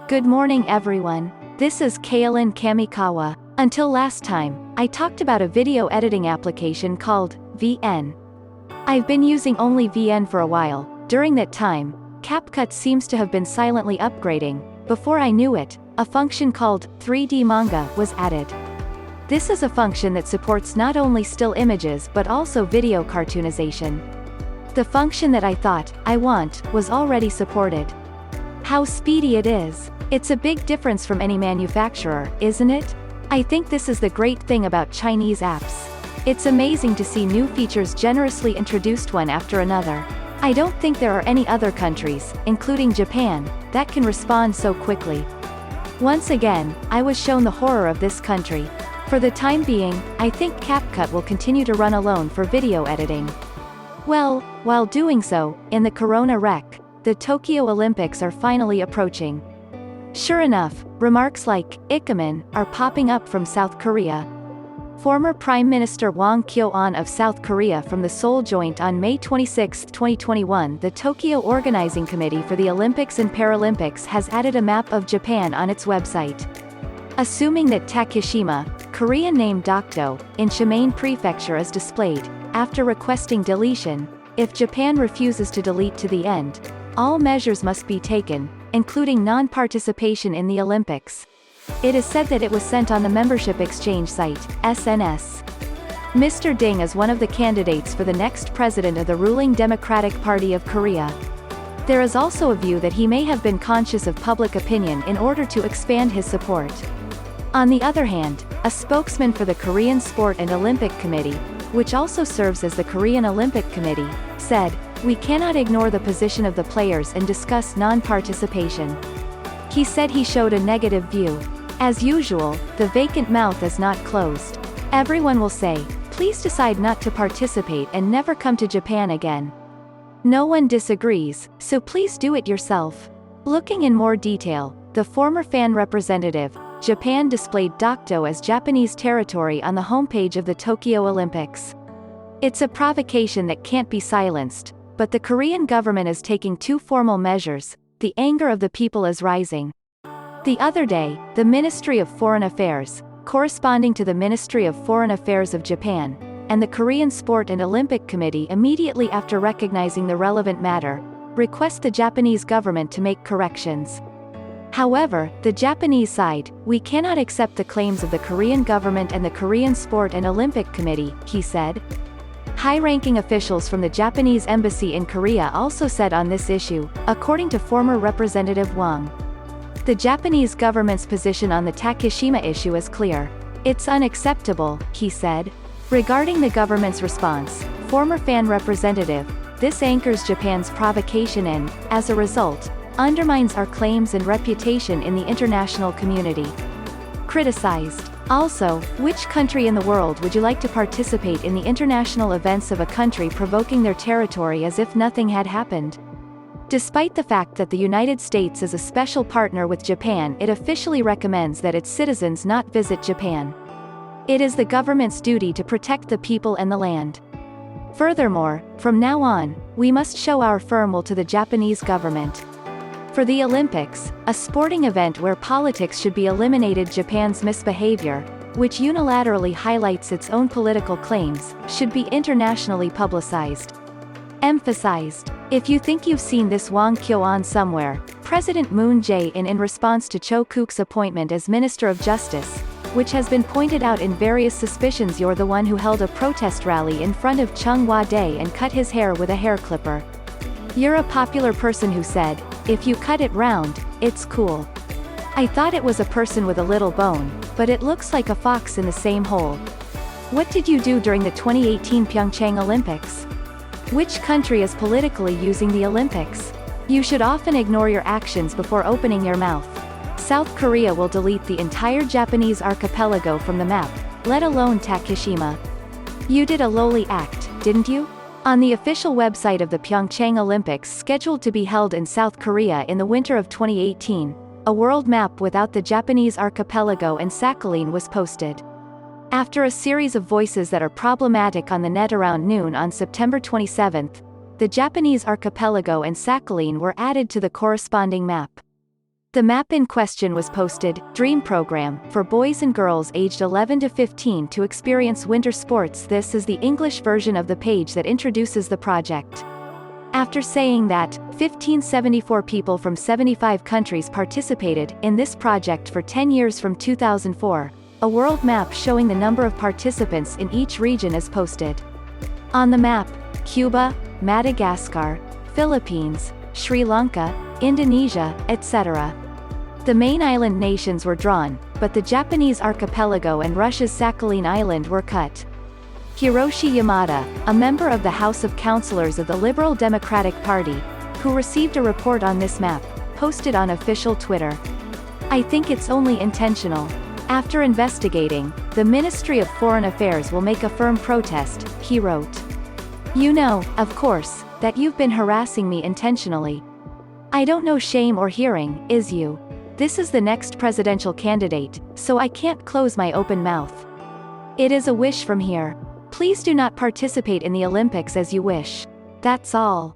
Good morning everyone. This is Kaylin Kamikawa. Until last time, I talked about a video editing application called VN. I've been using only VN for a while. During that time, CapCut seems to have been silently upgrading. Before I knew it, a function called 3D Manga was added. This is a function that supports not only still images but also video cartoonization. The function that I thought I want was already supported. How speedy it is! It's a big difference from any manufacturer, isn't it? I think this is the great thing about Chinese apps. It's amazing to see new features generously introduced one after another. I don't think there are any other countries, including Japan, that can respond so quickly. Once again, I was shown the horror of this country. For the time being, I think CapCut will continue to run alone for video editing. Well, while doing so, in the Corona wreck, the Tokyo Olympics are finally approaching. Sure enough, remarks like "Ikemen" are popping up from South Korea. Former Prime Minister Hwang Kyo-ahn of South Korea from the Seoul Joint on May 26, 2021. The Tokyo Organizing Committee for the Olympics and Paralympics has added a map of Japan on its website. Assuming that Takeshima, Korean name Dokdo, in Shimane Prefecture is displayed, after requesting deletion, if Japan refuses to delete to the end, all measures must be taken, including non-participation in the Olympics. It is said that it was sent on the membership exchange site, SNS. Mr. Ding is one of the candidates for the next president of the ruling Democratic Party of Korea. There is also a view that he may have been conscious of public opinion in order to expand his support. On the other hand, a spokesman for the Korean Sport and Olympic Committee, which also serves as the Korean Olympic Committee, said, "We cannot ignore the position of the players and discuss non-participation." He said he showed a negative view. As usual, the vacant mouth is not closed. Everyone will say, "Please decide not to participate and never come to Japan again." No one disagrees, so please do it yourself. Looking in more detail, the former fan representative, Japan displayed Dokdo as Japanese territory on the homepage of the Tokyo Olympics. It's a provocation that can't be silenced, but the Korean government is taking too formal measures. The anger of the people is rising. The other day, the Ministry of Foreign Affairs, corresponding to the Ministry of Foreign Affairs of Japan, and the Korean Sport and Olympic Committee immediately after recognizing the relevant matter, request the Japanese government to make corrections. However, the Japanese side, "We cannot accept the claims of the Korean government and the Korean Sport and Olympic Committee," he said. High-ranking officials from the Japanese embassy in Korea also said on this issue, according to former Representative Wang. The Japanese government's position on the Takeshima issue is clear. "It's unacceptable," he said. Regarding the government's response, former fan representative, "This anchors Japan's provocation and, as a result, undermines our claims and reputation in the international community." Criticized. Also, which country in the world would you like to participate in the international events of a country provoking their territory as if nothing had happened? Despite the fact that the United States is a special partner with Japan, it officially recommends that its citizens not visit Japan. It is the government's duty to protect the people and the land. Furthermore, from now on, we must show our firm will to the Japanese government. For the Olympics, a sporting event where politics should be eliminated, Japan's misbehavior, which unilaterally highlights its own political claims, should be internationally publicized. Emphasized. If you think you've seen this Hwang Kyo-ahn somewhere, President Moon Jae-in in response to Cho Kuk's appointment as Minister of Justice, which has been pointed out in various suspicions, "You're the one who held a protest rally in front of Chung Hwa-dae and cut his hair with a hair clipper. You're a popular person who said, 'If you cut it round, it's cool.' I thought it was a person with a little bone, but it looks like a fox in the same hole. What did you do during the 2018 Pyeongchang Olympics? Which country is politically using the Olympics? You should often ignore your actions before opening your mouth. South Korea will delete the entire Japanese archipelago from the map, let alone Takeshima. You did a lowly act, didn't you?" On the official website of the Pyeongchang Olympics scheduled to be held in South Korea in the winter of 2018, a world map without the Japanese archipelago and Sakhalin was posted. After a series of voices that are problematic on the net around noon on September 27, the Japanese archipelago and Sakhalin were added to the corresponding map. The map in question was posted, Dream Program, for boys and girls aged 11 to 15 to experience winter sports. This is the English version of the page that introduces the project. After saying that, 1574 people from 75 countries participated in this project for 10 years from 2004, a world map showing the number of participants in each region is posted. On the map, Cuba, Madagascar, Philippines, Sri Lanka, Indonesia, etc. The main island nations were drawn, but the Japanese archipelago and Russia's Sakhalin Island were cut. Hiroshi Yamada, a member of the House of Councillors of the Liberal Democratic Party, who received a report on this map, posted on official Twitter. "I think it's only intentional. After investigating, the Ministry of Foreign Affairs will make a firm protest," he wrote. "You know, of course, that you've been harassing me intentionally. I don't know shame or hearing, is you? This is the next presidential candidate, so I can't close my open mouth. It is a wish from here. Please do not participate in the Olympics as you wish. That's all."